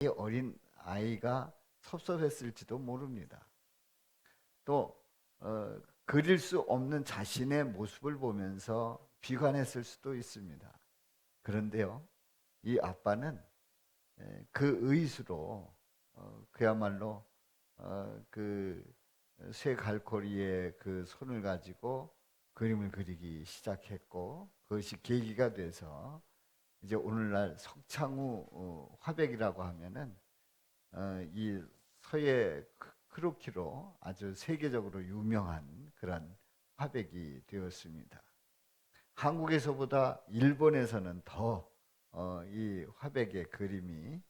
이 어린 아이가 섭섭했을지도 모릅니다. 또 그릴 수 없는 자신의 모습을 보면서 비관했을 수도 있습니다. 그런데요, 이 아빠는 그 의수로 그야말로 그 쇠갈고리에 그 손을 가지고 그림을 그리기 시작했고, 그것이 계기가 돼서 이제 오늘날 석창후 화백이라고 하면은 이 서예 크로키로 아주 세계적으로 유명한 그런 화백이 되었습니다. 한국에서보다 일본에서는 더 이 화백의 그림이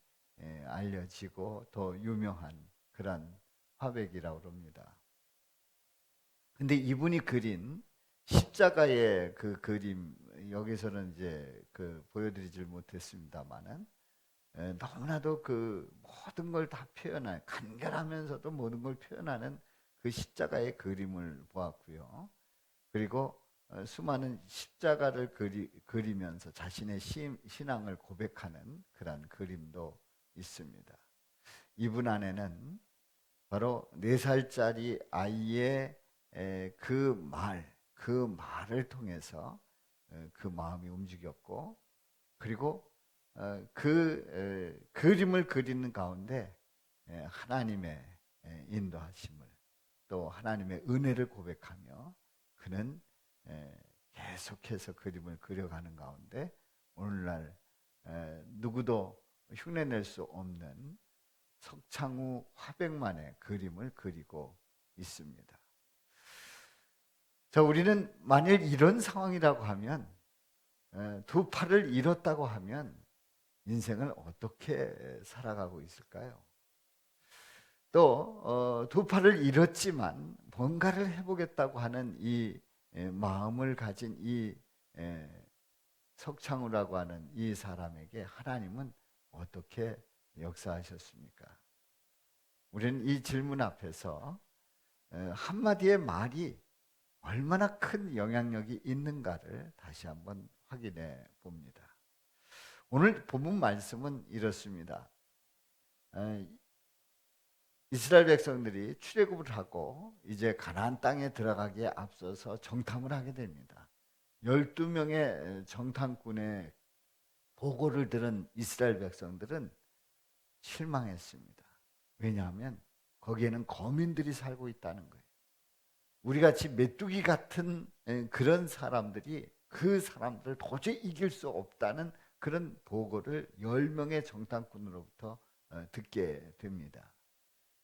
알려지고 더 유명한 그런 화백이라고 합니다. 근데 이분이 그린 십자가의 그 그림, 여기서는 이제 그 보여드리질 못했습니다만은 너무나도 그 모든 걸 다 표현한, 간결하면서도 모든 걸 표현하는 그 십자가의 그림을 보았고요. 그리고 수많은 십자가를 그리면서 자신의 신앙을 고백하는 그런 그림도 있습니다. 이분 안에는 바로 4살짜리 아이의 그 말을 통해서 그 마음이 움직였고, 그리고 그 그림을 그리는 가운데 하나님의 인도하심을, 또 하나님의 은혜를 고백하며 그는 계속해서 그림을 그려가는 가운데 오늘날 누구도 흉내낼 수 없는 석창후 화백만의 그림을 그리고 있습니다. 자, 우리는 만일 이런 상황이라고 하면, 두 팔을 잃었다고 하면 인생을 어떻게 살아가고 있을까요? 또 두 팔을 잃었지만 뭔가를 해보겠다고 하는 이 마음을 가진 이 석창우라고 하는 이 사람에게 하나님은 어떻게 역사하셨습니까? 우리는 이 질문 앞에서 한마디의 말이 얼마나 큰 영향력이 있는가를 다시 한번 확인해 봅니다. 오늘 본문 말씀은 이렇습니다. 이스라엘 백성들이 출애굽을 하고 이제 가나안 땅에 들어가기에 앞서서 정탐을 하게 됩니다. 12명의 정탐꾼의 보고를 들은 이스라엘 백성들은 실망했습니다. 왜냐하면 거기에는 거민들이 살고 있다는 거예요. 우리같이 메뚜기 같은 그런 사람들이 그 사람들을 도저히 이길 수 없다는 그런 보고를 10명의 정탐꾼으로부터 듣게 됩니다.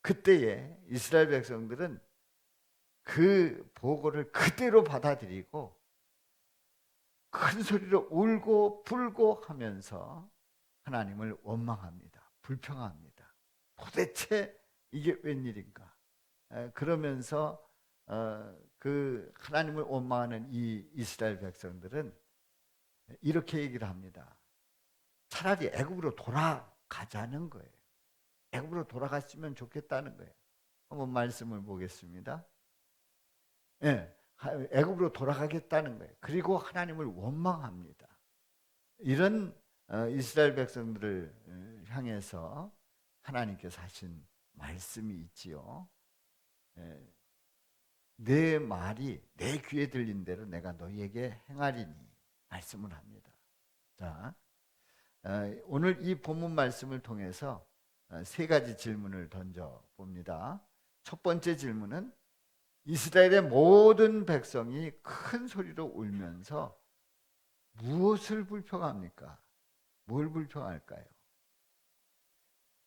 그때에 이스라엘 백성들은 그 보고를 그대로 받아들이고 큰 소리로 울고 불고 하면서 하나님을 원망합니다. 불평합니다. 도대체 이게 웬일인가? 그러면서 그 하나님을 원망하는 이 이스라엘 백성들은 이렇게 얘기를 합니다. 차라리 애굽으로 돌아가자는 거예요. 애굽으로 돌아갔으면 좋겠다는 거예요. 한번 말씀을 보겠습니다. 예, 애굽으로 돌아가겠다는 거예요. 그리고 하나님을 원망합니다. 이런 이스라엘 백성들을 향해서 하나님께서 하신 말씀이 있지요. 내 말이 내 귀에 들린 대로 내가 너희에게 행하리니 말씀을 합니다. 자, 오늘 이 본문 말씀을 통해서 세 가지 질문을 던져 봅니다. 첫 번째 질문은 이스라엘의 모든 백성이 큰 소리로 울면서 무엇을 불평합니까? 뭘 불평할까요?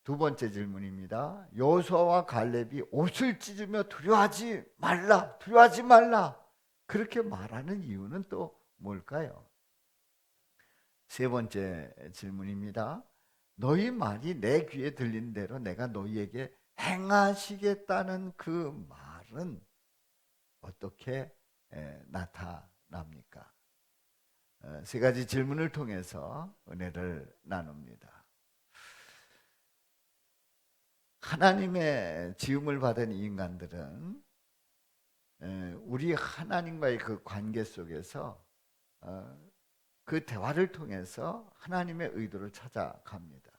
두 번째 질문입니다. 여호수아와 갈렙이 옷을 찢으며 두려워하지 말라, 두려워하지 말라 그렇게 말하는 이유는 또 뭘까요? 세 번째 질문입니다. 너희 말이 내 귀에 들린 대로 내가 너희에게 행하시겠다는 그 말은 어떻게 나타납니까? 세 가지 질문을 통해서 은혜를 나눕니다. 하나님의 지음을 받은 인간들은 우리 하나님과의 그 관계 속에서 그 대화를 통해서 하나님의 의도를 찾아갑니다.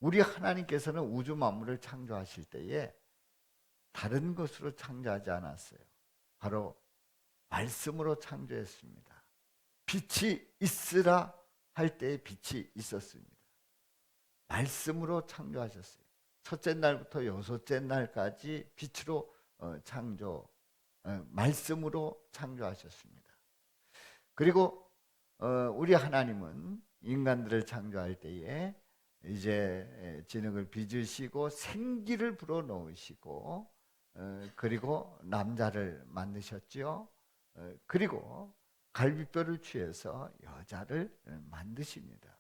우리 하나님께서는 우주 만물을 창조하실 때에 다른 것으로 창조하지 않았어요. 바로 말씀으로 창조했습니다. 빛이 있으라 할 때에 빛이 있었습니다. 말씀으로 창조하셨어요. 첫째 날부터 여섯째 날까지 빛으로 말씀으로 창조하셨습니다. 그리고 우리 하나님은 인간들을 창조할 때에 이제 진흙을 빚으시고 생기를 불어넣으시고 그리고 남자를 만드셨죠. 그리고 갈비뼈를 취해서 여자를 만드십니다.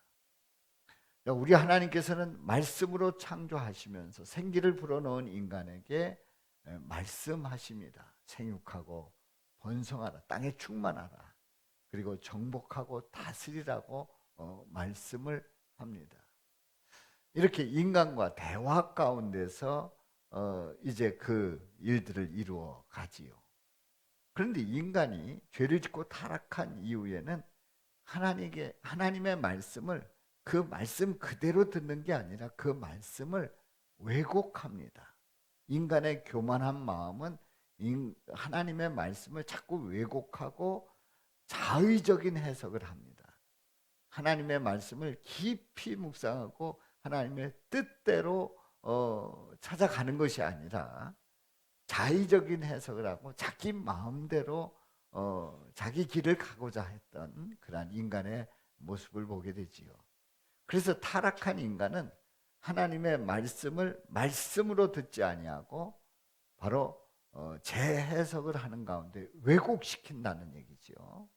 우리 하나님께서는 말씀으로 창조하시면서 생기를 불어넣은 인간에게 말씀하십니다. 생육하고 번성하라, 땅에 충만하라, 그리고 정복하고 다스리라고 말씀을 합니다. 이렇게 인간과 대화 가운데서 이제 그 일들을 이루어 가지요. 그런데 인간이 죄를 짓고 타락한 이후에는 하나님의 말씀을 그 말씀 그대로 듣는 게 아니라 그 말씀을 왜곡합니다. 인간의 교만한 마음은 하나님의 말씀을 자꾸 왜곡하고 자의적인 해석을 합니다. 하나님의 말씀을 깊이 묵상하고 하나님의 뜻대로 찾아가는 것이 아니라 자의적인 해석을 하고 자기 마음대로 자기 길을 가고자 했던 그러한 인간의 모습을 보게 되지요. 그래서 타락한 인간은 하나님의 말씀을 말씀으로 듣지 아니하고 바로 재해석을 하는 가운데 왜곡시킨다는 얘기죠.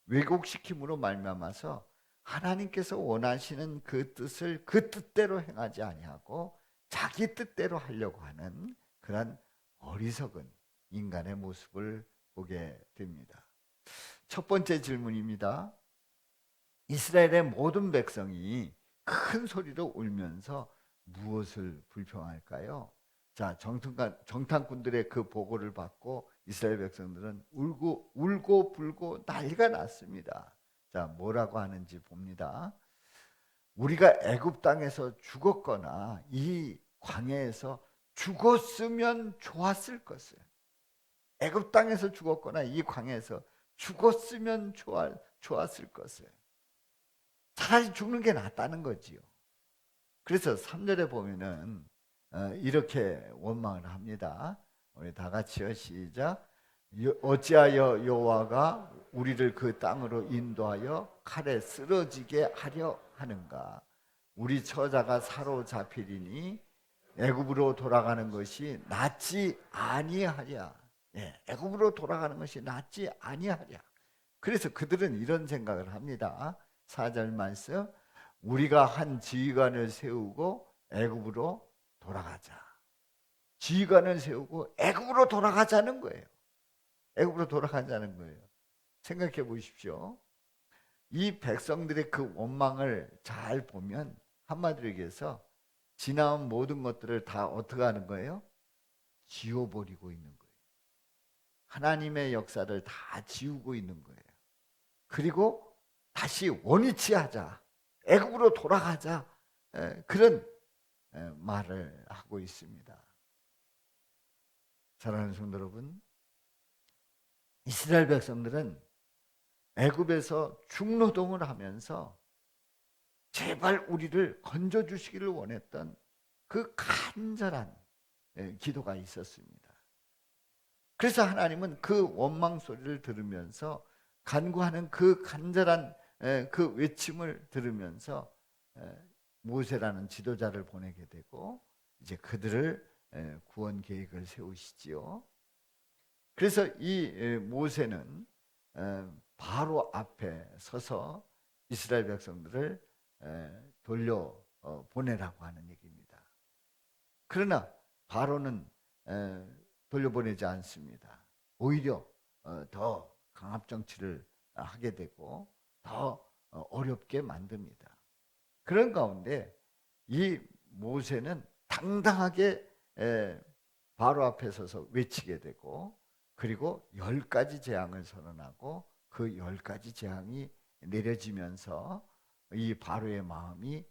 왜곡시킴으로 말미암아서 하나님께서 원하시는 그 뜻을 그 뜻대로 행하지 아니하고 자기 뜻대로 하려고 하는 그런 어리석은 인간의 모습을 보게 됩니다. 첫 번째 질문입니다. 이스라엘의 모든 백성이 큰 소리로 울면서 무엇을 불평할까요? 자, 정탐꾼들의 그 보고를 받고 이스라엘 백성들은 울고 불고 난리가 났습니다. 자, 뭐라고 하는지 봅니다. 우리가 애굽 땅에서 죽었거나 이 광야에서 죽었으면 좋았을 것을. 애굽 땅에서 죽었거나 이 광야에서 죽었으면 좋았을 것을. 차라리 죽는 게 낫다는 거지요. 그래서 3절에 보면은 이렇게 원망을 합니다. 우리 다 같이요, 시작. 어찌하여 여호와가 우리를 그 땅으로 인도하여 칼에 쓰러지게 하려 하는가? 우리 처자가 사로잡히리니 애굽으로 돌아가는 것이 낫지 아니하랴. 애굽으로 돌아가는 것이 낫지 아니하랴. 그래서 그들은 이런 생각을 합니다. 4절 말씀, 우리가 한 지휘관을 세우고 애굽으로 돌아가자. 지휘관을 세우고 애굽으로 돌아가자는 거예요. 애굽으로 돌아가자는 거예요. 생각해 보십시오. 이 백성들의 그 원망을 잘 보면 한마디로 얘기해서 지나온 모든 것들을 다 어떻게 하는 거예요? 지워버리고 있는 거예요. 하나님의 역사를 다 지우고 있는 거예요. 그리고 다시 원위치 하자. 애굽으로 돌아가자. 그런 말을 하고 있습니다. 사랑하는 성도 여러분, 이스라엘 백성들은 애굽에서 중노동을 하면서 제발 우리를 건져주시기를 원했던 그 간절한 기도가 있었습니다. 그래서 하나님은 그 원망 소리를 들으면서 간구하는 그 간절한 그 외침을 들으면서 모세라는 지도자를 보내게 되고 이제 그들을 구원 계획을 세우시지요. 그래서 이 모세는 바로 앞에 서서 이스라엘 백성들을 돌려 보내라고 하는 얘기입니다. 그러나 바로는 돌려보내지 않습니다. 오히려 더 강압 정치를 하게 되고 더 어렵게 만듭니다. 그런 가운데 이 모세는 당당하게 바로 앞에 서서 외치게 되고 그리고 10가지 재앙을 선언하고 그 10가지 재앙이 내려지면서 이 바로의 마음이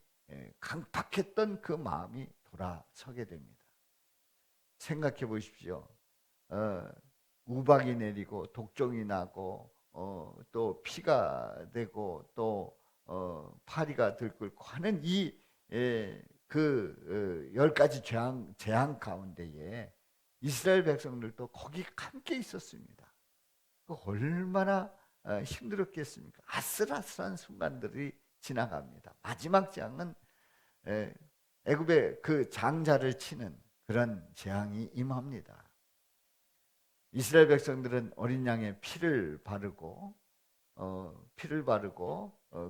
강팍했던 그 마음이 돌아서게 됩니다. 생각해 보십시오. 우박이 내리고 독종이 나고 또 피가 되고 또 파리가 들끓고 하는 그 10가지 재앙 가운데에 이스라엘 백성들도 거기 함께 있었습니다. 얼마나 힘들었겠습니까? 아슬아슬한 순간들이 지나갑니다. 마지막 재앙은 애굽의 그 장자를 치는 그런 재앙이 임합니다. 이스라엘 백성들은 어린 양의 피를 바르고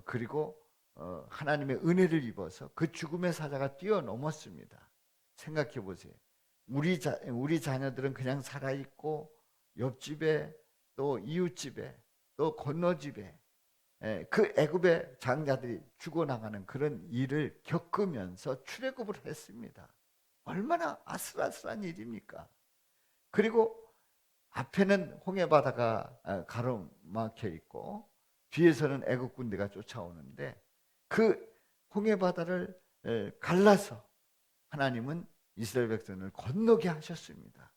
그리고 하나님의 은혜를 입어서 그 죽음의 사자가 뛰어넘었습니다. 생각해 보세요. 우리 자녀들은 그냥 살아있고 옆집에 또 이웃집에 또 건너집에 그 애굽의 장자들이 죽어나가는 그런 일을 겪으면서 출애굽을 했습니다. 얼마나 아슬아슬한 일입니까? 그리고 앞에는 홍해바다가 가로막혀 있고 뒤에서는 애굽 군대가 쫓아오는데 그 홍해바다를 갈라서 하나님은 이스라엘 백성을 건너게 하셨습니다.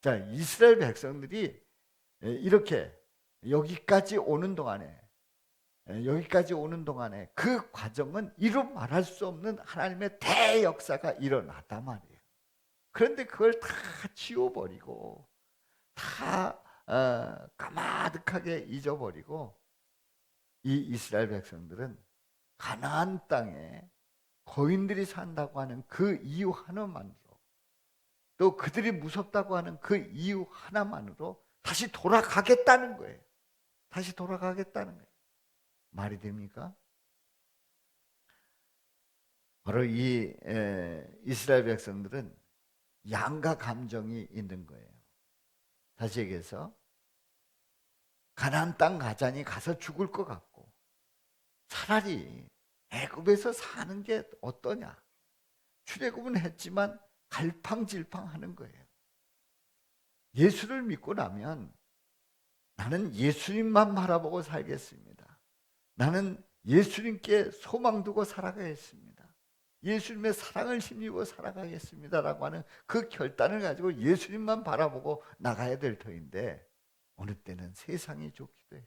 자, 이스라엘 백성들이 이렇게 여기까지 오는 동안에 그 과정은 이루 말할 수 없는 하나님의 대역사가 일어났단 말이에요. 그런데 그걸 다 지워버리고 다 까마득하게 잊어버리고 이 이스라엘 백성들은 가나안 땅에 거인들이 산다고 하는 그 이유 하나만으로 또 그들이 무섭다고 하는 그 이유 하나만으로 다시 돌아가겠다는 거예요. 다시 돌아가겠다는 거예요. 말이 됩니까? 바로 이 이스라엘 백성들은 양가 감정이 있는 거예요. 다시 얘기해서 가나안 땅 가자니 가서 죽을 것 같고 차라리 애굽에서 사는 게 어떠냐. 출애굽은 했지만 갈팡질팡하는 거예요. 예수를 믿고 나면 나는 예수님만 바라보고 살겠습니다. 나는 예수님께 소망 두고 살아가겠습니다. 예수님의 사랑을 힘입어 살아가겠습니다라고 하는 그 결단을 가지고 예수님만 바라보고 나가야 될 터인데 어느 때는 세상이 좋기도 해요.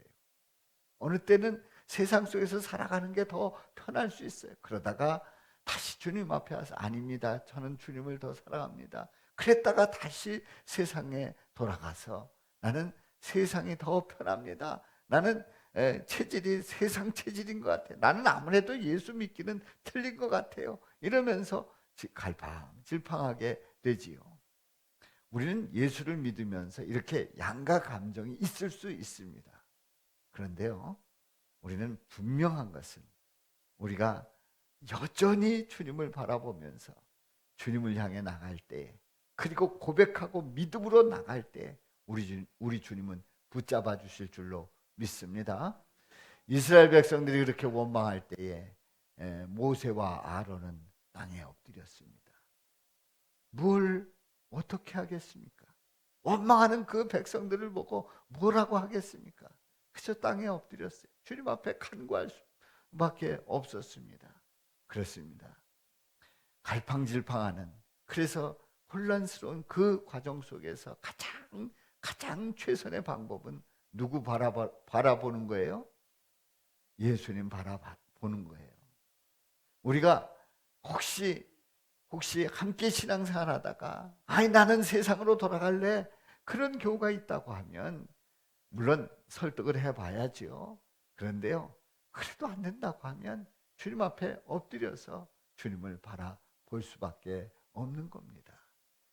어느 때는 세상 속에서 살아가는 게 더 편할 수 있어요. 그러다가 다시 주님 앞에 와서 아닙니다. 저는 주님을 더 사랑합니다. 그랬다가 다시 세상에 돌아가서 나는 세상이 더 편합니다. 나는 체질이 세상 체질인 것 같아요. 나는 아무래도 예수 믿기는 틀린 것 같아요. 이러면서 갈팡질팡하게 되지요. 우리는 예수를 믿으면서 이렇게 양가 감정이 있을 수 있습니다. 그런데요, 우리는 분명한 것은 우리가 여전히 주님을 바라보면서 주님을 향해 나갈 때, 그리고 고백하고 믿음으로 나갈 때 우리 주님은 붙잡아 주실 줄로 믿습니다. 이스라엘 백성들이 그렇게 원망할 때에 모세와 아론은 땅에 엎드렸습니다. 뭘 어떻게 하겠습니까? 원망하는 그 백성들을 보고 뭐라고 하겠습니까? 그저 땅에 엎드렸어요. 주님 앞에 간구할 수밖에 없었습니다. 그렇습니다. 갈팡질팡하는, 그래서 혼란스러운 그 과정 속에서 가장 최선의 방법은 누구 바라보는 거예요? 예수님 바라보는 거예요. 우리가 혹시 함께 신앙생활 하다가 나는 세상으로 돌아갈래, 그런 교우가 있다고 하면 물론 설득을 해봐야죠. 그런데요, 그래도 안 된다고 하면 주님 앞에 엎드려서 주님을 바라볼 수밖에 없는 겁니다.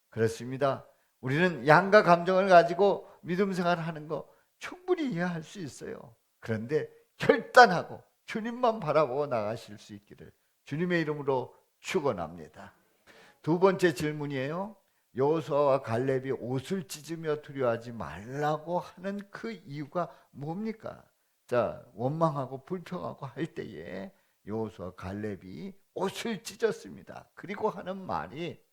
그렇습니다. 우리는 양가 감정을 가지고 믿음 생활을 하는 거 충분히 이해할 수 있어요. 그런데 결단하고 주님만 바라보고 나가실 수 있기를 주님의 이름으로 축원합니다. 두 번째 질문이에요. 여호수아와 갈렙이 옷을 찢으며 두려워하지 말라고 하는 그 이유가 뭡니까? 자, 원망하고 불평하고 할 때에 여호수아 갈렙이 옷을 찢었습니다. 그리고 하는 말이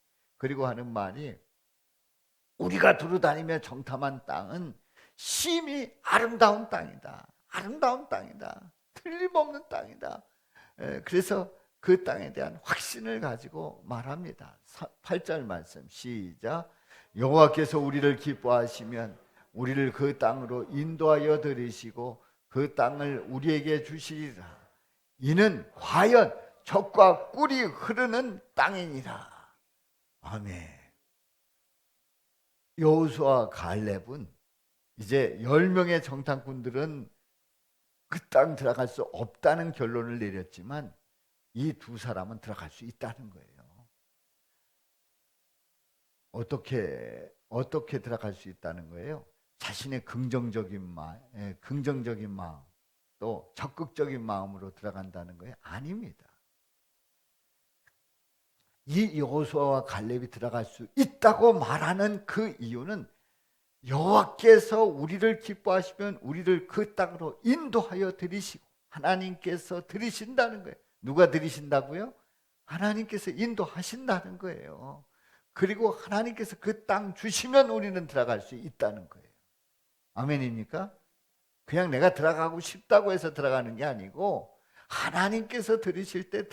우리가 두루다니며 정탐한 땅은 심히 아름다운 땅이다. 아름다운 땅이다. 틀림없는 땅이다. 그래서 그 땅에 대한 확신을 가지고 말합니다. 8절 말씀 시작. 여호와께서 우리를 기뻐하시면 우리를 그 땅으로 인도하여 들이시고 그 땅을 우리에게 주시리라. 이는 과연 젖과 꿀이 흐르는 땅이니라. 아멘. 여호수아와 갈렙은 이제 10명의 정탐꾼들은 그 땅 들어갈 수 없다는 결론을 내렸지만 이 두 사람은 들어갈 수 있다는 거예요. 어떻게 들어갈 수 있다는 거예요? 자신의 긍정적인 마음, 또 적극적인 마음으로 들어간다는 거예요? 아닙니다. 이 여호수아와 갈렙이 들어갈 수 있다고 말하는 그 이유는 여호와께서 우리를 기뻐하시면 우리를 그 땅으로 인도하여 들이시고 하나님께서 들이신다는 거예요. 누가 들이신다고요? 하나님께서 인도하신다는 거예요. 그리고 하나님께서 그 땅 주시면 우리는 들어갈 수 있다는 거예요. 아멘입니까? 그냥 내가 들어가고 싶다고 해서 들어가는 게 아니고 하나님께서 들이실 때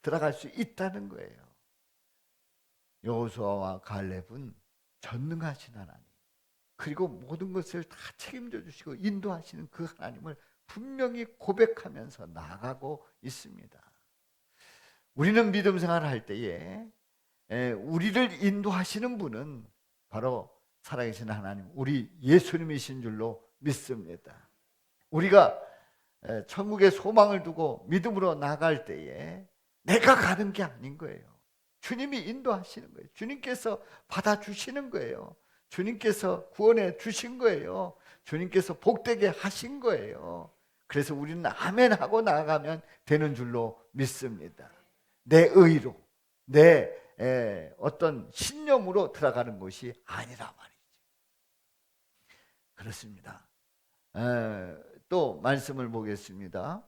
들어갈 수 있다는 거예요. 여호수아와 갈렙은 전능하신 하나님, 그리고 모든 것을 다 책임져 주시고 인도하시는 그 하나님을 분명히 고백하면서 나아가고 있습니다. 우리는 믿음 생활을 할 때에 우리를 인도하시는 분은 바로 살아계신 하나님, 우리 예수님이신 줄로 믿습니다. 우리가 천국의 소망을 두고 믿음으로 나갈 때에 내가 가는 게 아닌 거예요. 주님이 인도하시는 거예요. 주님께서 받아주시는 거예요. 주님께서 구원해 주신 거예요. 주님께서 복되게 하신 거예요. 그래서 우리는 아멘 하고 나아가면 되는 줄로 믿습니다. 내 의로, 내 어떤 신념으로 들어가는 것이 아니라 말이죠. 그렇습니다. 또 말씀을 보겠습니다.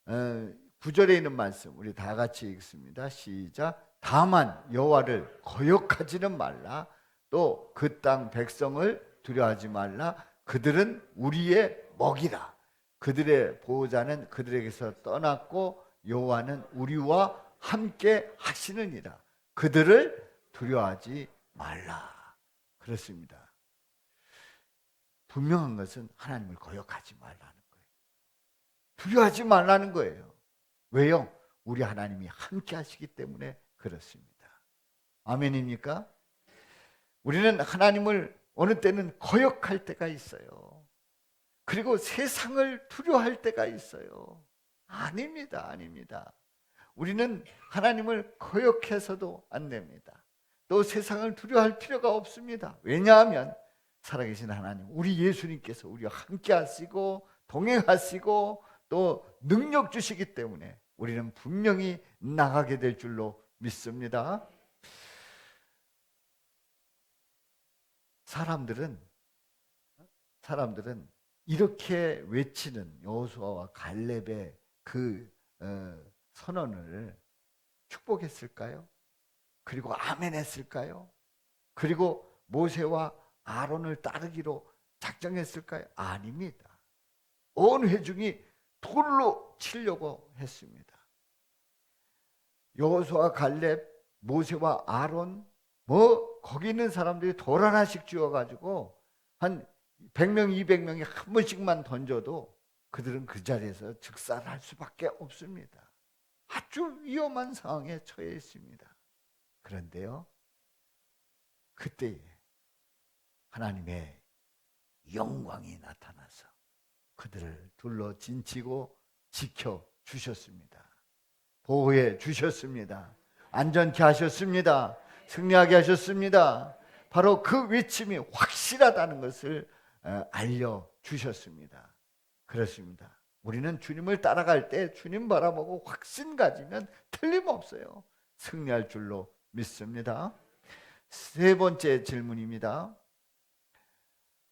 9절에 있는 말씀 우리 다 같이 읽습니다. 시작. 다만 여호와를 거역하지는 말라. 또 그 땅 백성을 두려워하지 말라. 그들은 우리의 먹이라. 그들의 보호자는 그들에게서 떠났고 여호와는 우리와 함께 하시느니라. 그들을 두려워하지 말라. 그렇습니다. 분명한 것은 하나님을 거역하지 말라는 거예요. 두려워하지 말라는 거예요. 왜요? 우리 하나님이 함께 하시기 때문에 그렇습니다. 아멘입니까? 우리는 하나님을 어느 때는 거역할 때가 있어요. 그리고 세상을 두려워할 때가 있어요. 아닙니다. 아닙니다. 우리는 하나님을 거역해서도 안 됩니다. 또 세상을 두려워할 필요가 없습니다. 왜냐하면 살아계신 하나님, 우리 예수님께서 우리와 함께 하시고 동행하시고 또 능력 주시기 때문에 우리는 분명히 나가게 될 줄로 믿습니다. 사람들은 이렇게 외치는 여호수아와 갈렙의 그 선언을 축복했을까요? 그리고 아멘 했을까요? 그리고 모세와 아론을 따르기로 작정했을까요? 아닙니다. 온 회중이 돌로 치려고 했습니다. 여호수아, 갈렙, 모세와 아론, 거기 있는 사람들이 돌 하나씩 쥐어가지고 한 100명, 200명이 한 번씩만 던져도 그들은 그 자리에서 즉사할 수밖에 없습니다. 아주 위험한 상황에 처해 있습니다. 그런데요, 그때에 하나님의 영광이 나타나서 그들을 둘러 진치고 지켜주셨습니다. 보호해 주셨습니다. 안전케 하셨습니다. 승리하게 하셨습니다. 바로 그 외침이 확실하다는 것을 알려주셨습니다. 그렇습니다. 우리는 주님을 따라갈 때 주님 바라보고 확신 가지면 틀림없어요. 승리할 줄로 믿습니다. 세 번째 질문입니다.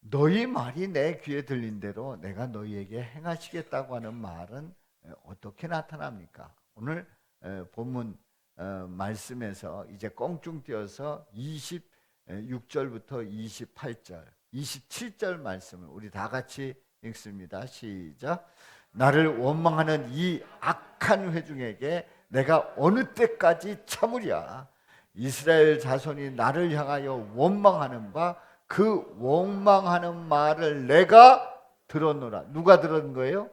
너희 말이 내 귀에 들린 대로 내가 너희에게 행하시겠다고 하는 말은 어떻게 나타납니까? 오늘 본문 말씀에서 이제 껑충 띄어서 26절부터 28절, 27절 말씀을 우리 다 같이 읽습니다. 시작. 나를 원망하는 이 악한 회중에게 내가 어느 때까지 참으랴. 이스라엘 자손이 나를 향하여 원망하는 바 그 원망하는 말을 내가 들었노라. 누가 들은 거예요?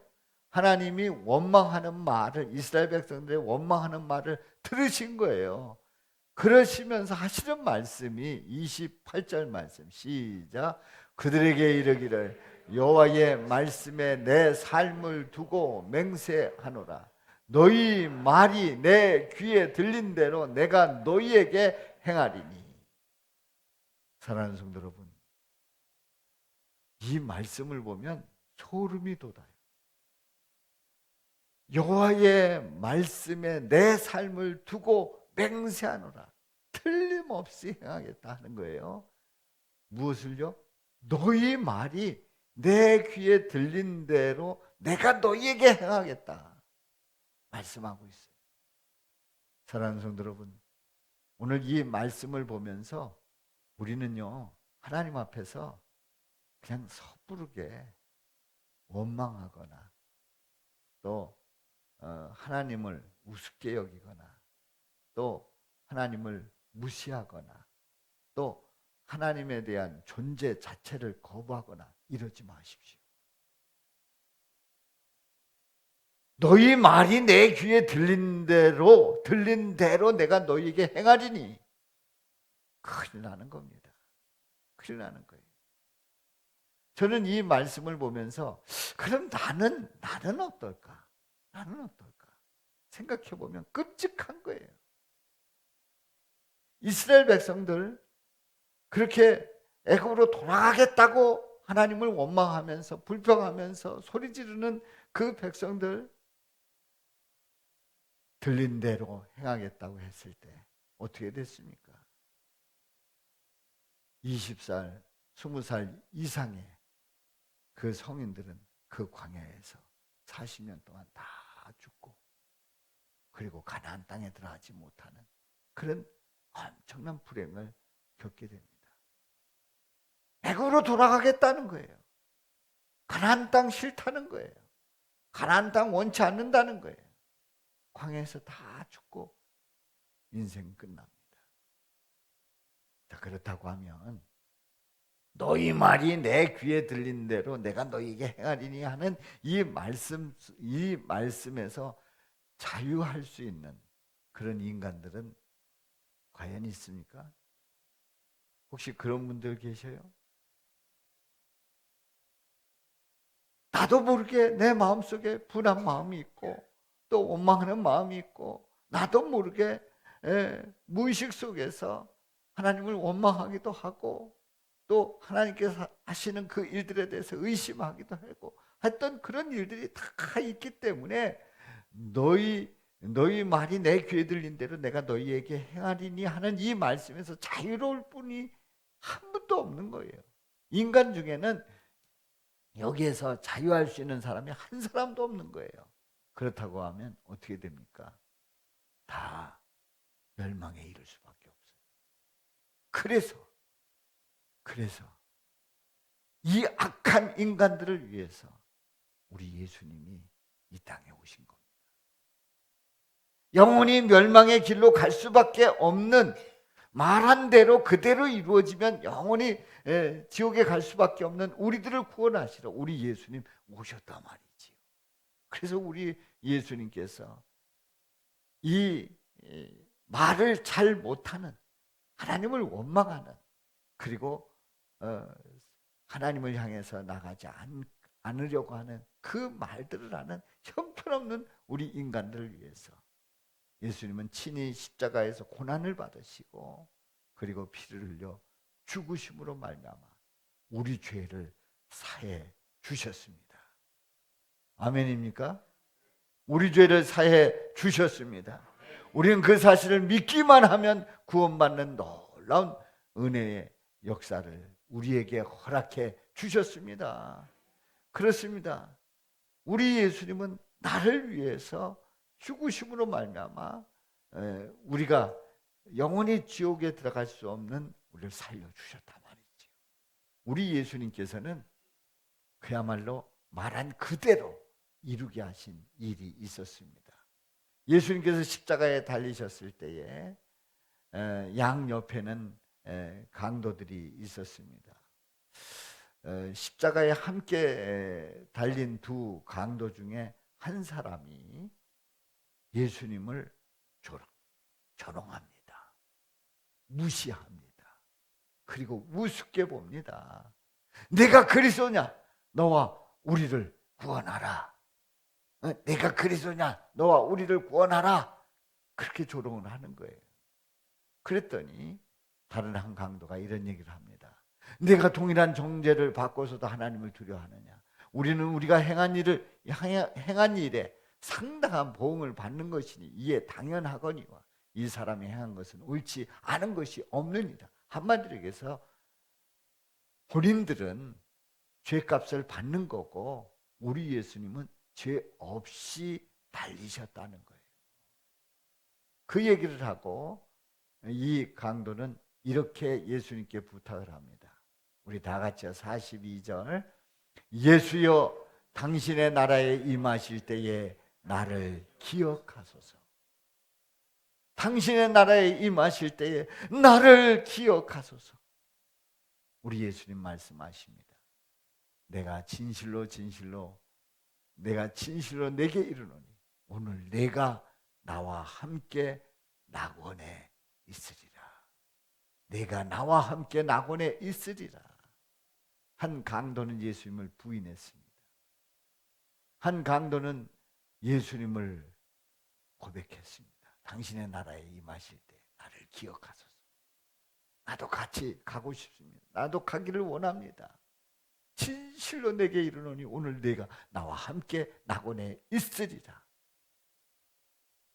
하나님이 원망하는 말을, 이스라엘 백성들의 원망하는 말을 들으신 거예요. 그러시면서 하시는 말씀이 28절 말씀, 시작. 그들에게 이르기를 여호와의 말씀에 내 삶을 두고 맹세하노라. 너희 말이 내 귀에 들린 대로 내가 너희에게 행하리니. 사랑하는 성도 여러분, 이 말씀을 보면 소름이 돋아요. 여호와의 말씀에 내 삶을 두고 맹세하노라. 틀림없이 행하겠다 하는 거예요. 무엇을요? 너희 말이 내 귀에 들린 대로 내가 너희에게 행하겠다 말씀하고 있어요. 사랑하는 성도 여러분, 오늘 이 말씀을 보면서 우리는요, 하나님 앞에서 그냥 섣부르게 원망하거나 또 하나님을 우습게 여기거나 또 하나님을 무시하거나 또 하나님에 대한 존재 자체를 거부하거나 이러지 마십시오. 너희 말이 내 귀에 들린 대로 내가 너희에게 행하리니. 큰일 나는 겁니다. 큰일 나는 거예요. 저는 이 말씀을 보면서 그럼 나는 어떨까? 나는 어떨까? 생각해 보면 끔찍한 거예요. 이스라엘 백성들 그렇게 애굽으로 돌아가겠다고 하나님을 원망하면서 불평하면서 소리 지르는 그 백성들, 들린 대로 행하겠다고 했을 때 어떻게 됐습니까? 20살, 20살 이상의 그 성인들은 그 광야에서 40년 동안 다 죽고, 그리고 가나안 땅에 들어가지 못하는 그런 엄청난 불행을 겪게 됩니다. 애굽으로 돌아가겠다는 거예요. 가나안 땅 싫다는 거예요. 가나안 땅 원치 않는다는 거예요. 광야에서 다 죽고 인생 끝납니다. 자, 그렇다고 하면 너희 말이 내 귀에 들린 대로 내가 너희에게 행하리니 하는 이 말씀에서 자유할 수 있는 그런 인간들은 과연 있습니까? 혹시 그런 분들 계셔요? 나도 모르게 내 마음속에 분한 마음이 있고 또 원망하는 마음이 있고 나도 모르게 무의식 속에서 하나님을 원망하기도 하고 또 하나님께서 하시는 그 일들에 대해서 의심하기도 하고 했던 그런 일들이 다 있기 때문에 너희 말이 내 귀에 들린 대로 내가 너희에게 행하리니 하는 이 말씀에서 자유로울 분이 한 분도 없는 거예요. 인간 중에는 여기에서 자유할 수 있는 사람이 한 사람도 없는 거예요. 그렇다고 하면 어떻게 됩니까? 다 멸망에 이를 수밖에 없어요. 그래서 이 악한 인간들을 위해서 우리 예수님이 이 땅에 오신 겁니다. 영원히 멸망의 길로 갈 수밖에 없는, 말한 대로 그대로 이루어지면 영원히 지옥에 갈 수밖에 없는 우리들을 구원하시러 우리 예수님 오셨단 말이지요. 그래서 우리 예수님께서 이 말을 잘 못하는, 하나님을 원망하는, 그리고 하나님을 향해서 나가지 않으려고 하는 그 말들을 하는 형편없는 우리 인간들을 위해서 예수님은 친히 십자가에서 고난을 받으시고 그리고 피를 흘려 죽으심으로 말미암아 우리 죄를 사해 주셨습니다. 아멘입니까? 우리 죄를 사해 주셨습니다. 우리는 그 사실을 믿기만 하면 구원받는 놀라운 은혜의 역사를 우리에게 허락해 주셨습니다. 그렇습니다. 우리 예수님은 나를 위해서 죽으심으로 말미암아 우리가 영원히 지옥에 들어갈 수 없는 우리를 살려주셨단 말이죠. 우리 예수님께서는 그야말로 말한 그대로 이루게 하신 일이 있었습니다. 예수님께서 십자가에 달리셨을 때에 양 옆에는 강도들이 있었습니다. 십자가에 함께 달린 두 강도 중에 한 사람이 예수님을 조롱합니다. 무시합니다. 그리고 우습게 봅니다. 내가 그리스도냐? 너와 우리를 구원하라. 내가 그리스도냐? 너와 우리를 구원하라. 그렇게 조롱을 하는 거예요. 그랬더니 다른 한 강도가 이런 얘기를 합니다. 내가 동일한 정죄를 받고서도 하나님을 두려워하느냐? 우리는 우리가 행한 일에 상당한 보응을 받는 것이니 이에 당연하거니와 이 사람이 행한 것은 옳지 않은 것이 없느니라. 한마디로 얘기해서 본인들은 죄값을 받는 거고 우리 예수님은 죄 없이 달리셨다는 거예요. 그 얘기를 하고 이 강도는 이렇게 예수님께 부탁을 합니다. 우리 다 같이요. 42절. 예수여, 당신의 나라에 임하실 때에 나를 기억하소서. 당신의 나라에 임하실 때에 나를 기억하소서. 우리 예수님 말씀하십니다. 내가 진실로 내게 이르노니 오늘 내가 나와 함께 낙원에 있으리라. 내가 나와 함께 낙원에 있으리라. 한 강도는 예수님을 부인했습니다. 한 강도는 예수님을 고백했습니다. 당신의 나라에 임하실 때 나를 기억하소서. 나도 같이 가고 싶습니다. 나도 가기를 원합니다. 진실로 내게 이르노니 오늘 내가 나와 함께 낙원에 있으리라.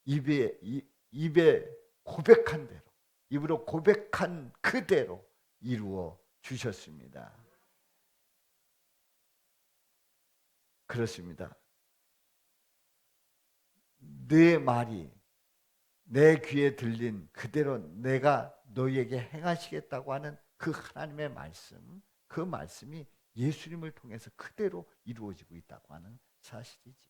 입에 고백한 대로, 입으로 고백한 그대로 이루어 주셨습니다. 그렇습니다. 내 말이 내 귀에 들린 그대로 내가 너희에게 행하시겠다고 하는 그 하나님의 말씀, 그 말씀이 예수님을 통해서 그대로 이루어지고 있다고 하는 사실이지.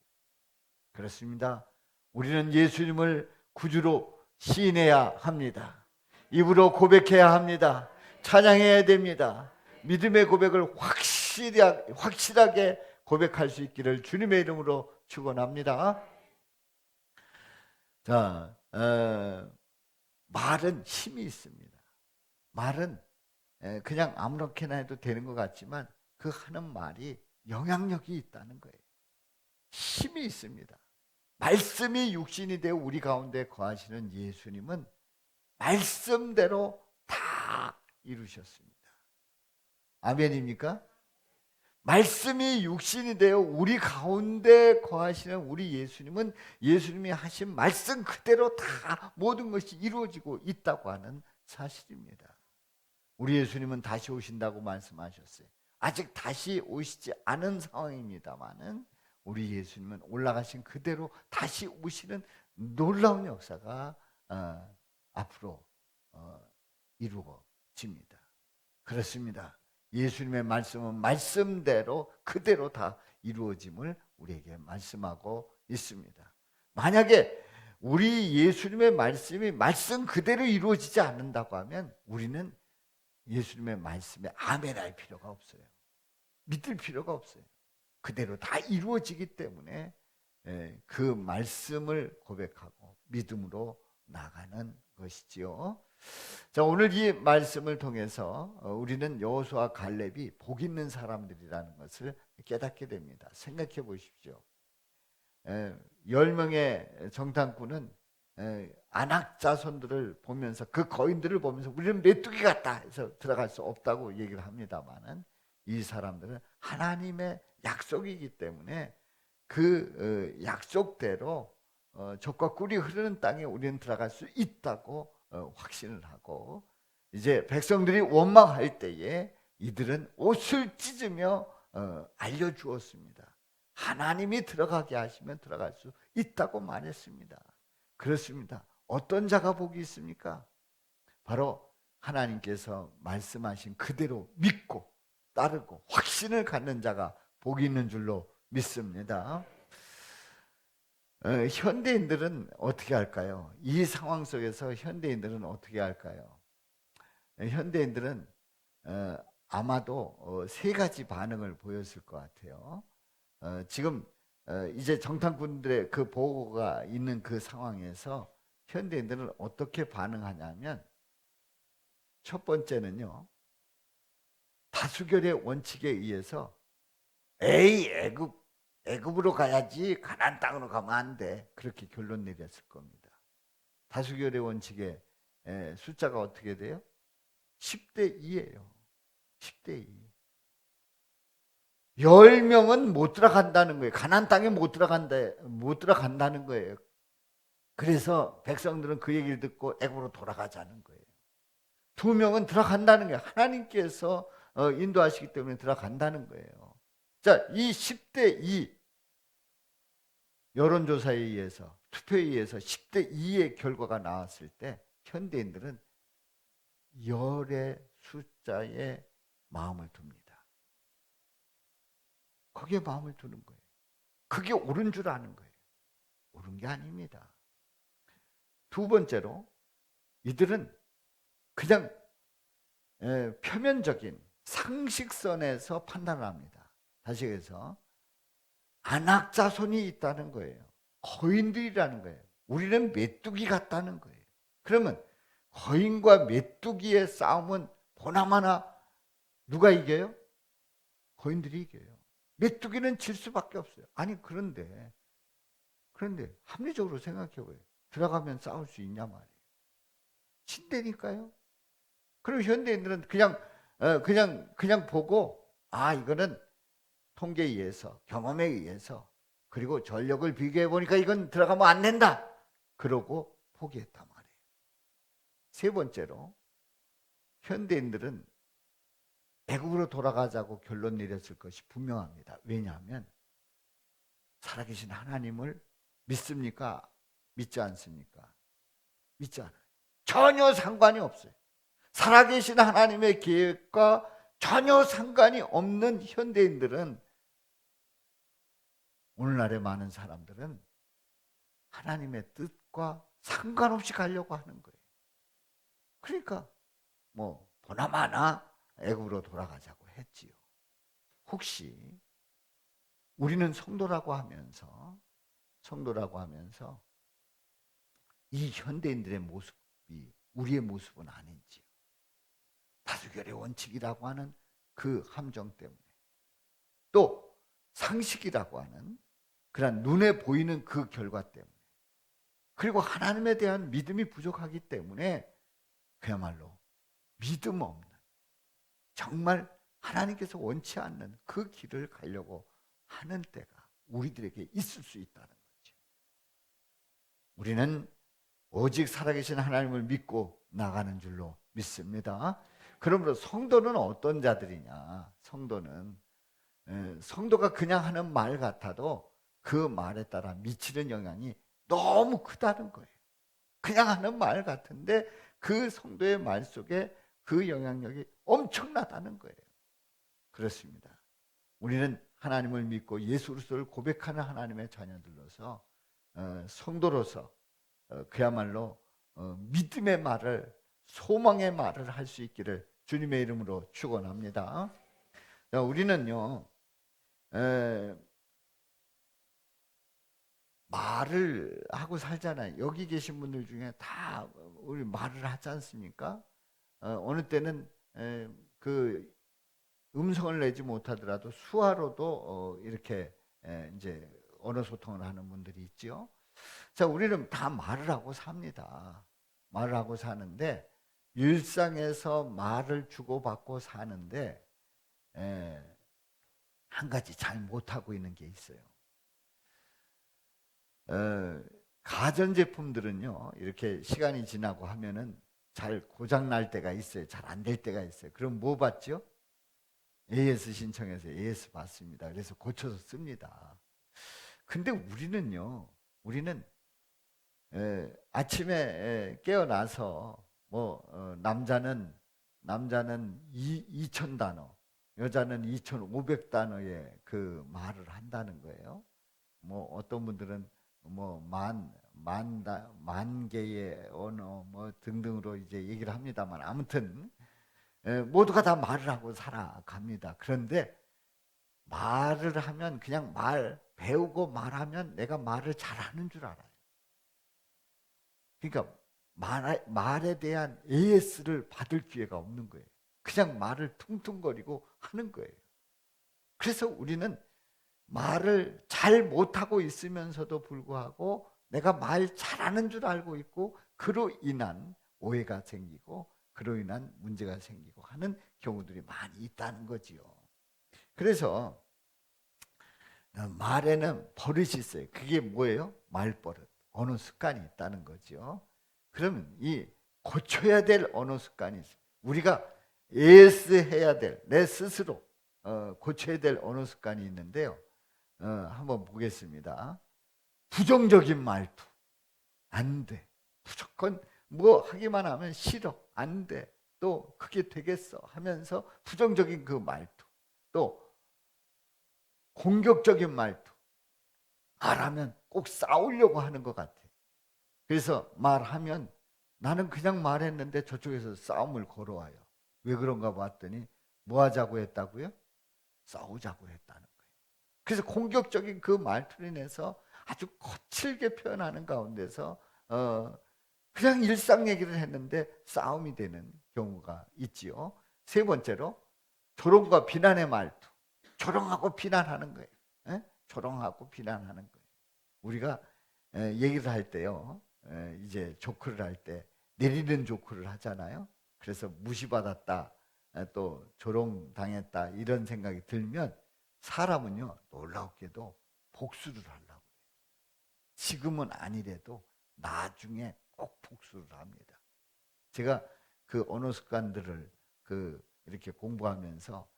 그렇습니다. 우리는 예수님을 구주로 시인해야 합니다. 입으로 고백해야 합니다. 찬양해야 됩니다. 믿음의 고백을 확실하게 고백할 수 있기를 주님의 이름으로 축원합니다. 자, 말은 힘이 있습니다. 말은 그냥 아무렇게나 해도 되는 것 같지만 그 하는 말이 영향력이 있다는 거예요. 힘이 있습니다. 말씀이 육신이 되어 우리 가운데 거하시는 예수님은 말씀대로 다 이루셨습니다. 아멘입니까? 말씀이 육신이 되어 우리 가운데 거하시는 우리 예수님은 예수님이 하신 말씀 그대로 다 모든 것이 이루어지고 있다고 하는 사실입니다. 우리 예수님은 다시 오신다고 말씀하셨어요. 아직 다시 오시지 않은 상황입니다만은 우리 예수님은 올라가신 그대로 다시 오시는 놀라운 역사가 앞으로 이루어집니다. 그렇습니다. 예수님의 말씀은 말씀대로 그대로 다 이루어짐을 우리에게 말씀하고 있습니다. 만약에 우리 예수님의 말씀이 말씀 그대로 이루어지지 않는다고 하면 우리는 예수님의 말씀에 아멘할 필요가 없어요. 믿을 필요가 없어요. 그대로 다 이루어지기 때문에 그 말씀을 고백하고 믿음으로 나가는 것이지요. 자, 오늘 이 말씀을 통해서 우리는 여호수아 갈렙이 복 있는 사람들이라는 것을 깨닫게 됩니다. 생각해 보십시오. 10명의 정탐꾼은 안악 자손들을 보면서 그 거인들을 보면서 우리는 메뚜기 같다 해서 들어갈 수 없다고 얘기를 합니다만은 이 사람들은 하나님의 약속이기 때문에 그 약속대로 젖과 꿀이 흐르는 땅에 우리는 들어갈 수 있다고 확신을 하고 이제 백성들이 원망할 때에 이들은 옷을 찢으며 알려주었습니다. 하나님이 들어가게 하시면 들어갈 수 있다고 말했습니다. 그렇습니다. 어떤 자가 복이 있습니까? 바로 하나님께서 말씀하신 그대로 믿고 따르고 확신을 갖는 자가 복이 있는 줄로 믿습니다. 현대인들은 어떻게 할까요? 이 상황 속에서 현대인들은 어떻게 할까요? 현대인들은 어, 아마도 세 가지 반응을 보였을 것 같아요. 지금 이제 정탐꾼들의 그 보고가 있는 그 상황에서 현대인들은 어떻게 반응하냐면, 첫 번째는요, 다수결의 원칙에 의해서 에이, 애굽으로 가야지, 가나안 땅으로 가면 안 돼, 그렇게 결론 내렸을 겁니다. 다수결의 원칙에 숫자가 어떻게 돼요? 10대 2예요. 10대 2. 10명은 못 들어간다는 거예요. 가나안 땅에 못 들어간다는 거예요. 그래서 백성들은 그 얘기를 듣고 애굽으로 돌아가자는 거예요. 2명은 들어간다는 거예요. 하나님께서 인도하시기 때문에 들어간다는 거예요. 자, 이 10대 2 여론조사에 의해서, 투표에 의해서 10대 2의 결과가 나왔을 때 현대인들은 열의 숫자에 마음을 둡니다. 거기에 마음을 두는 거예요. 그게 옳은 줄 아는 거예요. 옳은 게 아닙니다. 두 번째로, 이들은 그냥 표면적인 상식선에서 판단을 합니다. 다시 해서 안악자손이 있다는 거예요. 거인들이라는 거예요. 우리는 메뚜기 같다는 거예요. 그러면 거인과 메뚜기의 싸움은 보나마나 누가 이겨요? 거인들이 이겨요. 메뚜기는 질 수밖에 없어요. 아니, 그런데 합리적으로 생각해봐요. 들어가면 싸울 수 있냐 말이에요. 친대니까요. 그럼 현대인들은 그냥 보고, 아, 이거는 통계에 의해서, 경험에 의해서, 그리고 전력을 비교해 보니까 이건 들어가면 안 된다, 그러고 포기했단 말이에요. 세 번째로, 현대인들은 애국으로 돌아가자고 결론 내렸을 것이 분명합니다. 왜냐하면 살아계신 하나님을 믿습니까? 믿지 않습니까? 믿지 않아요. 전혀 상관이 없어요. 살아계신 하나님의 계획과 전혀 상관이 없는 현대인들은, 오늘날의 많은 사람들은 하나님의 뜻과 상관없이 가려고 하는 거예요. 그러니까 보나마나 애굽으로 돌아가자고 했지요. 혹시 우리는 성도라고 하면서 이 현대인들의 모습이 우리의 모습은 아닌지요. 다수결의 원칙이라고 하는 그 함정 때문에, 또 상식이라고 하는 그런 눈에 보이는 그 결과 때문에, 그리고 하나님에 대한 믿음이 부족하기 때문에 그야말로 믿음 없는, 정말 하나님께서 원치 않는 그 길을 가려고 하는 때가 우리들에게 있을 수 있다는 거죠. 우리는 오직 살아계신 하나님을 믿고 나가는 줄로 믿습니다. 그러므로 성도는 어떤 자들이냐? 성도가 그냥 하는 말 같아도 그 말에 따라 미치는 영향이 너무 크다는 거예요. 그냥 하는 말 같은데 그 성도의 말 속에 그 영향력이 엄청나다는 거예요. 그렇습니다. 우리는 하나님을 믿고 예수 그리스도를 고백하는 하나님의 자녀들로서, 성도로서 그야말로 믿음의 말을, 소망의 말을 할 수 있기를 주님의 이름으로 축원합니다. 우리는요, 말을 하고 살잖아요. 여기 계신 분들 중에 다 우리 말을 하지 않습니까? 어느 때는 그 음성을 내지 못하더라도 수화로도 이렇게 이제 언어 소통을 하는 분들이 있죠. 자, 우리는 다 말을 하고 삽니다. 말을 하고 사는데, 일상에서 말을 주고받고 사는데 한 가지 잘 못하고 있는 게 있어요. 가전제품들은요, 이렇게 시간이 지나고 하면은 잘 고장 날 때가 있어요. 잘 안 될 때가 있어요. 그럼 뭐 받죠? AS 신청해서 AS 받습니다. 그래서 고쳐서 씁니다. 근데 우리는 아침에 깨어나서 남자는 2,000단어, 여자는 2,500단어의 그 말을 한다는 거예요. 어떤 분들은 만 개의 언어 뭐 등등으로 이제 얘기를 합니다만 아무튼 모두가 다 말을 하고 살아갑니다. 그런데 말을 하면 그냥 배우고 말하면 내가 말을 잘하는 줄 알아요. 그러니까 말에 대한 AS를 받을 기회가 없는 거예요. 그냥 말을 퉁퉁거리고 하는 거예요. 그래서 우리는 말을 잘 못하고 있으면서도 불구하고 내가 말 잘하는 줄 알고 있고 그로 인한 오해가 생기고 그로 인한 문제가 생기고 하는 경우들이 많이 있다는 거지요. 그래서 말에는 버릇이 있어요. 그게 뭐예요? 말버릇. 언어 습관이 있다는 거죠. 그러면 이 고쳐야 될 언어 습관이 있어요. 우리가 예스해야 될 내 스스로 고쳐야 될 언어 습관이 있는데요. 한번 보겠습니다. 부정적인 말투. 안 돼. 무조건 뭐 하기만 하면 싫어. 안 돼. 또 그게 되겠어 하면서 부정적인 그 말투. 또 공격적인 말투. 말하면 꼭 싸우려고 하는 것 같아. 그래서 말하면 나는 그냥 말했는데 저쪽에서 싸움을 걸어와요. 왜 그런가 봤더니 뭐 하자고 했다고요? 싸우자고 했다는 거예요. 그래서 공격적인 그 말투로 인해서 아주 거칠게 표현하는 가운데서 그냥 일상 얘기를 했는데 싸움이 되는 경우가 있지요. 세 번째로 조롱과 비난의 말투. 조롱하고 비난하는 거예요. 조롱하고 비난하는 거예요. 우리가 얘기를 할 때요. 이제 조크를 할 때 내리는 조크를 하잖아요. 그래서 무시받았다, 또 조롱당했다 이런 생각이 들면 사람은요 놀랍게도 복수를 하려고 해요. 지금은 아니래도 나중에 꼭 복수를 합니다. 제가 그 언어 습관들을 이렇게 공부하면서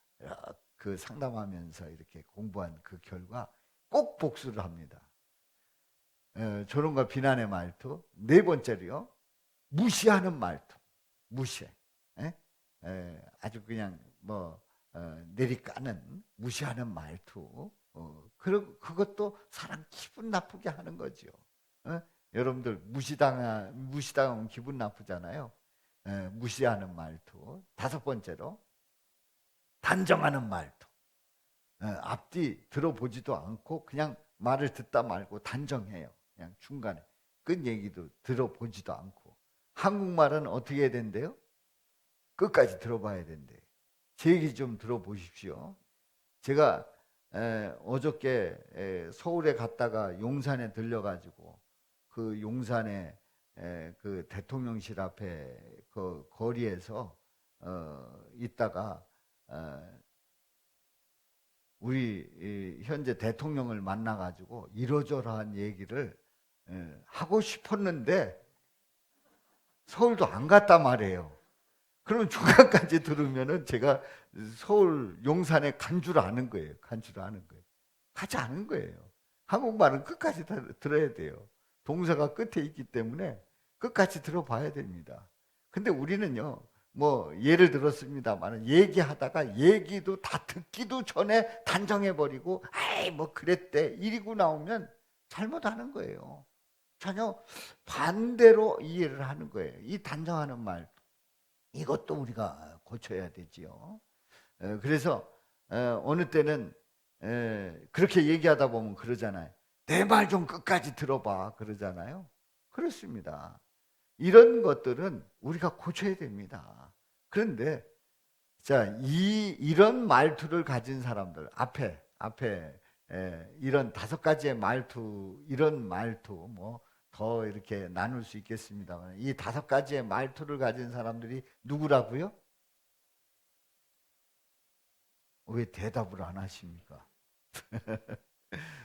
그 상담하면서 이렇게 공부한 그 결과 꼭 복수를 합니다. 조롱과 비난의 말투. 네 번째로요. 무시하는 말투. 무시해. 아주 그냥 내리까는 무시하는 말투. 그것도 사람 기분 나쁘게 하는 거죠. 여러분들 무시당하면 기분 나쁘잖아요. 무시하는 말투. 다섯 번째로 단정하는 말투. 앞뒤 들어보지도 않고 그냥 말을 듣다 말고 단정해요. 그냥 중간에 끝 얘기도 들어보지도 않고. 한국말은 어떻게 해야 된대요? 끝까지 들어봐야 된대요. 제 얘기 좀 들어보십시오. 제가 어저께 서울에 갔다가 용산에 들려가지고 그 용산에 그 대통령실 앞에 그 거리에서 있다가 우리 현재 대통령을 만나가지고 이러저러한 얘기를 하고 싶었는데 서울도 안 갔단 말이에요. 그러면 중간까지 들으면은 제가 서울 용산에 간 줄 아는 거예요. 간 줄 아는 거예요. 가지 않은 거예요. 한국말은 끝까지 들어야 돼요. 동사가 끝에 있기 때문에 끝까지 들어봐야 됩니다. 근데 우리는요, 예를 들었습니다만 얘기하다가 얘기도 다 듣기도 전에 단정해버리고 아이 그랬대 이리고 나오면 잘못하는 거예요. 전혀 반대로 이해를 하는 거예요. 이 단정하는 말 이것도 우리가 고쳐야 되지요. 그래서 어느 때는 그렇게 얘기하다 보면 그러잖아요. 내 말 좀 끝까지 들어봐 그러잖아요. 그렇습니다. 이런 것들은 우리가 고쳐야 됩니다. 그런데 이런 말투를 가진 사람들 앞에 이런 다섯 가지의 말투, 이런 말투 더 이렇게 나눌 수 있겠습니다만 이 다섯 가지의 말투를 가진 사람들이 누구라고요? 왜 대답을 안 하십니까?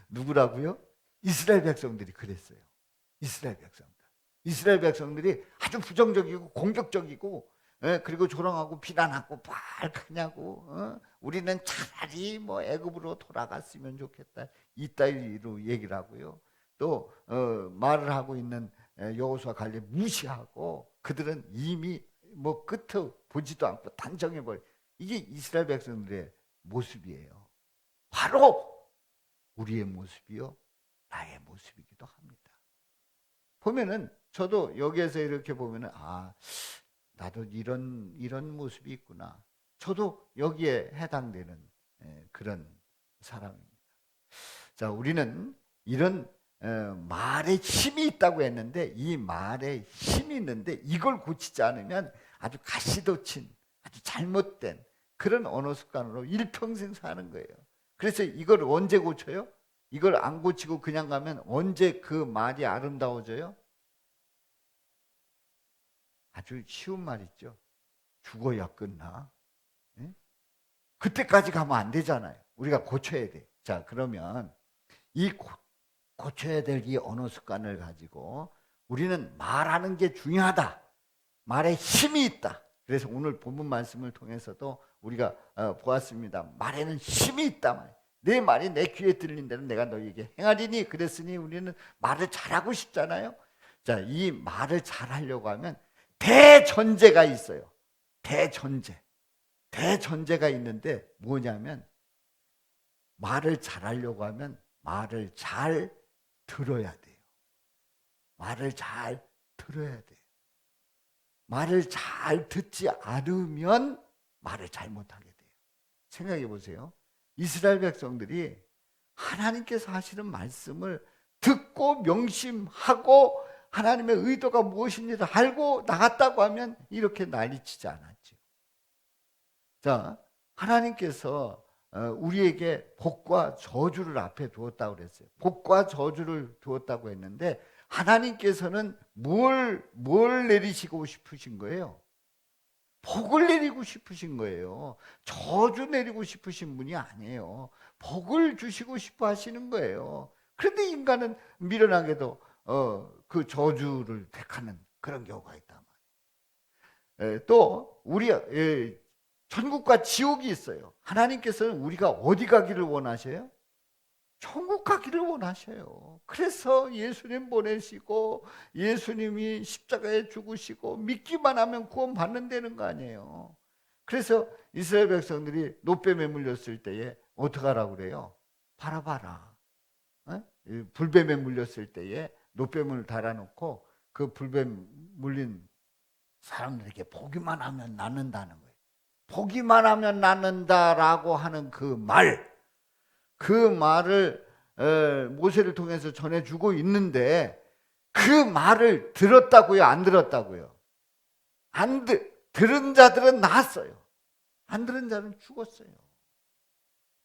누구라고요? 이스라엘 백성들이 그랬어요. 이스라엘 백성들. 이스라엘 백성들이 아주 부정적이고 공격적이고 그리고 조롱하고 비난하고 말 크냐고 우리는 차라리 애굽으로 돌아갔으면 좋겠다 이따위로 얘기를 하고요. 또 말을 하고 있는 여호수아 갈렙 무시하고 그들은 이미 끝을 보지도 않고 단정해버려. 이게 이스라엘 백성들의 모습이에요. 바로 우리의 모습이요. 나의 모습이기도 합니다. 보면은 저도 여기에서 이렇게 보면은 나도 이런 모습이 있구나. 저도 여기에 해당되는 그런 사람입니다. 자, 우리는 이런 말에 힘이 있다고 했는데, 이 말에 힘이 있는데 이걸 고치지 않으면 아주 가시돋친, 아주 잘못된 그런 언어 습관으로 일평생 사는 거예요. 그래서 이걸 언제 고쳐요? 이걸 안 고치고 그냥 가면 언제 그 말이 아름다워져요? 아주 쉬운 말 있죠. 죽어야 끝나. 예? 그때까지 가면 안 되잖아요. 우리가 고쳐야 돼. 자, 그러면 이 고쳐야 될 이 언어 습관을 가지고 우리는 말하는 게 중요하다. 말에 힘이 있다. 그래서 오늘 본문 말씀을 통해서도 우리가 보았습니다. 말에는 힘이 있다. 내 말이 내 귀에 들린 대로 내가 너희에게 행하리니 그랬으니 우리는 말을 잘하고 싶잖아요. 자, 이 말을 잘하려고 하면 대전제가 있어요. 대전제가 있는데 뭐냐면 말을 잘하려고 하면 말을 잘 들어야 돼요. 말을 잘 들어야 돼요. 말을 잘 듣지 않으면 말을 잘못하게 돼요. 생각해 보세요. 이스라엘 백성들이 하나님께서 하시는 말씀을 듣고 명심하고 하나님의 의도가 무엇인지를 알고 나갔다고 하면 이렇게 난리치지 않았죠. 자, 하나님께서 우리에게 복과 저주를 앞에 두었다고 그랬어요. 복과 저주를 두었다고 했는데 하나님께서는 뭘 내리시고 싶으신 거예요? 복을 내리고 싶으신 거예요. 저주 내리고 싶으신 분이 아니에요. 복을 주시고 싶어 하시는 거예요. 그런데 인간은 미련하게도 그 저주를 택하는 그런 경우가 있단 말이에요. 또 우리 천국과 지옥이 있어요. 하나님께서는 우리가 어디 가기를 원하셔요? 천국 가기를 원하셔요. 그래서 예수님 보내시고 예수님이 십자가에 죽으시고 믿기만 하면 구원 받는다는 거 아니에요. 그래서 이스라엘 백성들이 노뱀에 물렸을 때에 어떻게 하라고 그래요? 바라봐라. 불뱀에 물렸을 때에 노뱀을 달아놓고 그 불뱀 물린 사람들에게 보기만 하면 낫는다는 거예요. 보기만 하면 낫는다라고 하는 그 말을 모세를 통해서 전해주고 있는데 그 말을 들었다고요? 안 들었다고요? 들은 자들은 나았어요. 안 들은 자는 죽었어요.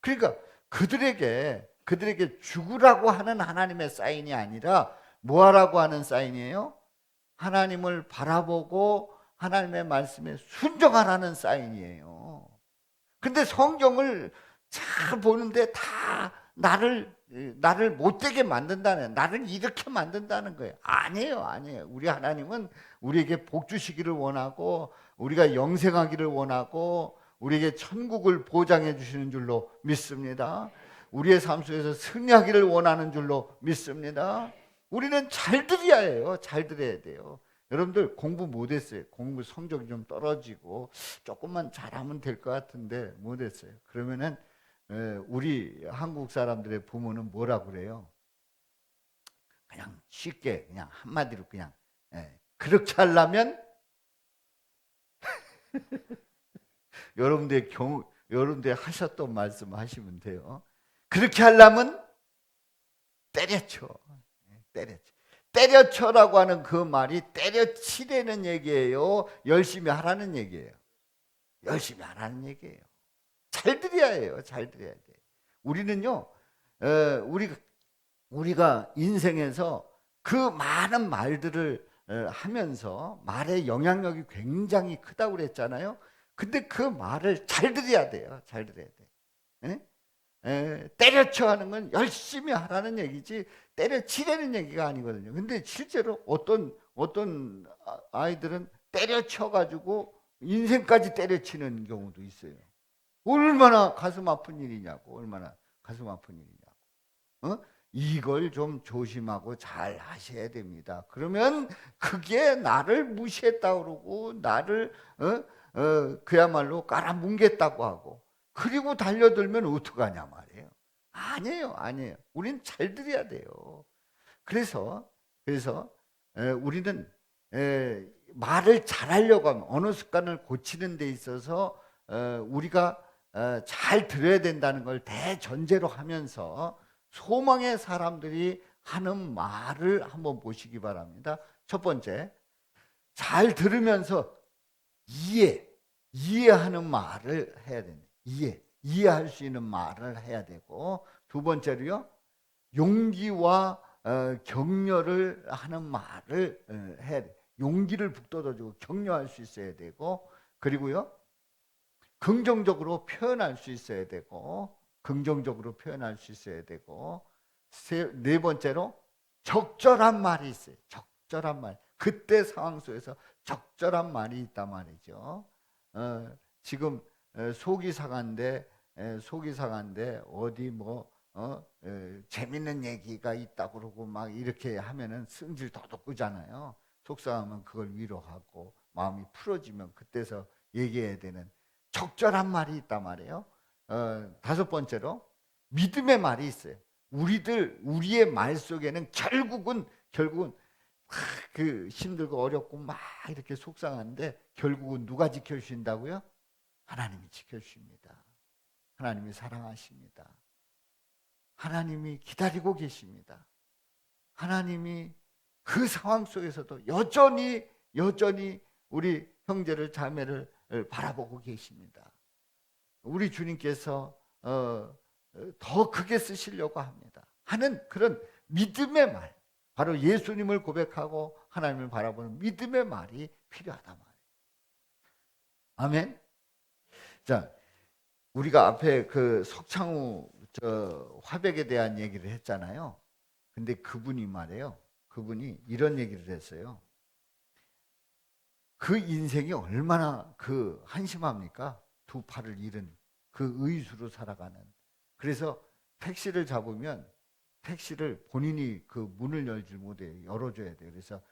그러니까 그들에게 죽으라고 하는 하나님의 사인이 아니라 뭐하라고 하는 사인이에요? 하나님을 바라보고 하나님의 말씀에 순종하라는 사인이에요. 근데 성경을 잘 보는데 다 나를 못되게 만든다는, 나를 이렇게 만든다는 거예요. 아니에요. 우리 하나님은 우리에게 복 주시기를 원하고 우리가 영생하기를 원하고 우리에게 천국을 보장해 주시는 줄로 믿습니다. 우리의 삶 속에서 승리하기를 원하는 줄로 믿습니다. 우리는 잘 들어야 해요. 잘 들어야 돼요. 여러분들 공부 못했어요. 공부 성적이 좀 떨어지고 조금만 잘하면 될 것 같은데 못했어요. 그러면은 우리 한국 사람들의 부모는 뭐라고 그래요? 그냥 쉽게 그냥 한마디로 그냥 그렇게 하려면 여러분들 하셨던 말씀 하시면 돼요. 그렇게 하려면 때려쳐. 때려쳐라고 하는 그 말이 때려치라는 얘기예요? 열심히 하라는 얘기예요? 열심히 하라는 얘기예요. 잘 들어야 해요. 잘 들어야 돼. 우리는요, 우리가 인생에서 그 많은 말들을 하면서 말의 영향력이 굉장히 크다고 그랬잖아요. 근데 그 말을 잘 들어야 돼요. 잘 들어야 돼. 때려쳐 하는 건 열심히 하라는 얘기지 때려치라는 얘기가 아니거든요. 근데 실제로 어떤 아이들은 때려쳐 가지고 인생까지 때려치는 경우도 있어요. 얼마나 가슴 아픈 일이냐고. 이걸 좀 조심하고 잘 하셔야 됩니다. 그러면 그게 나를 무시했다 그러고 나를 그야말로 깔아뭉갰다고 하고 그리고 달려들면 어떡하냐 말이에요. 아니에요, 아니에요. 우리는 잘 들어야 돼요. 그래서 우리는 말을 잘하려고 하면 언어 습관을 고치는 데 있어서 우리가 잘 들어야 된다는 걸 대전제로 하면서 소망의 사람들이 하는 말을 한번 보시기 바랍니다. 첫 번째, 잘 들으면서 이해하는 말을 해야 됩니다. 이해할 수 있는 말을 해야 되고, 두 번째로요, 용기와 격려를 하는 말을 해야 돼. 용기를 북돋아주고 격려할 수 있어야 되고, 그리고요, 긍정적으로 표현할 수 있어야 되고, 네 번째로 적절한 말이 있어요. 적절한 말. 그때 상황 속에서 적절한 말이 있단 말이죠. 지금 속이 상한데 어디 재밌는 얘기가 있다고 그러고 막 이렇게 하면은 승질 더 돋구잖아요. 속상하면 그걸 위로하고 마음이 풀어지면 그때서 얘기해야 되는 적절한 말이 있단 말이에요. 다섯 번째로 믿음의 말이 있어요. 우리의 말 속에는 결국은 그 힘들고 어렵고 막 이렇게 속상한데 결국은 누가 지켜주신다고요? 하나님이 지켜주십니다. 하나님이 사랑하십니다. 하나님이 기다리고 계십니다. 하나님이 그 상황 속에서도 여전히 우리 형제를 자매를 바라보고 계십니다. 우리 주님께서 더 크게 쓰시려고 합니다. 하는 그런 믿음의 말, 바로 예수님을 고백하고 하나님을 바라보는 믿음의 말이 필요하단 말이에요. 아멘. 자, 우리가 앞에 그 석창우 화백에 대한 얘기를 했잖아요. 근데 그분이 말이에요. 그분이 이런 얘기를 했어요. 그 인생이 얼마나 그 한심합니까? 두 팔을 잃은 그 의수로 살아가는. 그래서 택시를 잡으면 택시를 본인이 그 문을 열지 못해요. 열어줘야 돼요. 그래서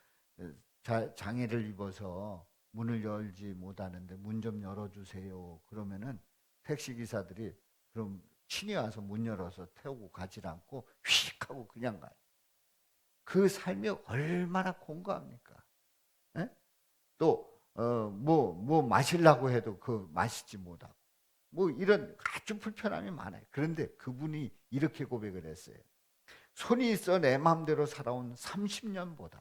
장애를 입어서 문을 열지 못하는데 문 좀 열어주세요. 그러면은 택시 기사들이 그럼 친히 와서 문 열어서 태우고 가지 않고 휙 하고 그냥 가요. 그 삶이 얼마나 공고합니까? 에? 또 뭐 마시려고 해도 그 마시지 못하고 뭐 이런 아주 불편함이 많아요. 그런데 그분이 이렇게 고백을 했어요. 손이 있어 내 마음대로 살아온 30년보다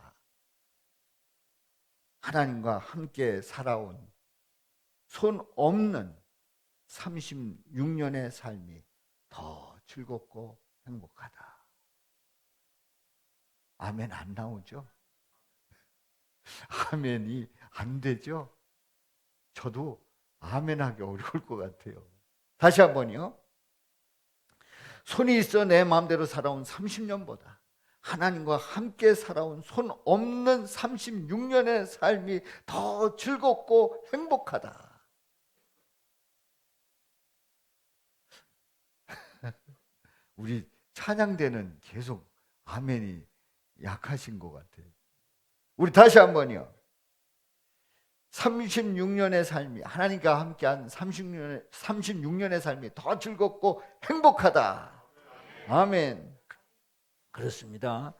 하나님과 함께 살아온 손 없는 36년의 삶이 더 즐겁고 행복하다. 아멘 안 나오죠? 아멘이 안 되죠? 저도 아멘하기 어려울 것 같아요. 다시 한번요. 손이 있어 내 마음대로 살아온 30년보다 하나님과 함께 살아온 손 없는 36년의 삶이 더 즐겁고 행복하다. 우리 찬양대는 계속 아멘이 약하신 것 같아요. 우리 다시 한번요. 36년의 삶이 하나님과 함께한 36년의 삶이 더 즐겁고 행복하다. 아멘. 그렇습니다.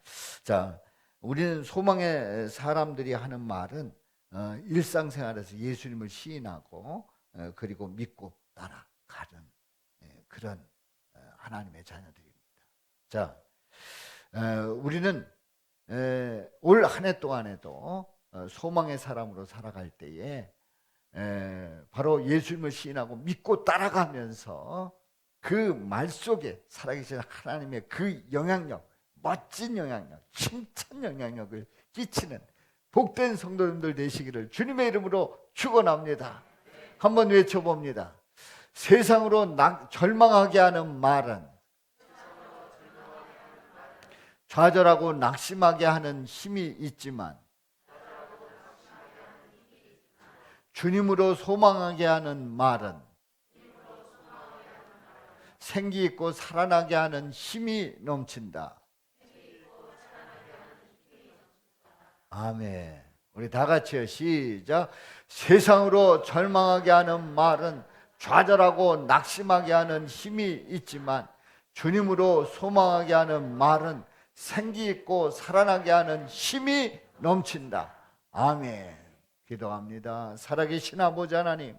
자, 우리는 소망의 사람들이 하는 말은 일상생활에서 예수님을 시인하고 그리고 믿고 따라가는 그런 하나님의 자녀들입니다. 자, 우리는 올 한 해 동안에도 소망의 사람으로 살아갈 때에 바로 예수님을 시인하고 믿고 따라가면서 그 말 속에 살아계신 하나님의 그 영향력, 멋진 영향력, 칭찬 영향력을 끼치는 복된 성도님들 되시기를 주님의 이름으로 축원합니다. 한번 외쳐봅니다. 세상으로 절망하게 하는 말은 좌절하고 낙심하게 하는 힘이 있지만 주님으로 소망하게 하는 말은 생기 있고 살아나게 하는 힘이 넘친다. 아멘. 우리 다 같이요. 시작. 세상으로 절망하게 하는 말은 좌절하고 낙심하게 하는 힘이 있지만 주님으로 소망하게 하는 말은 생기 있고 살아나게 하는 힘이 넘친다. 아멘. 기도합니다. 살아계신 아버지 하나님,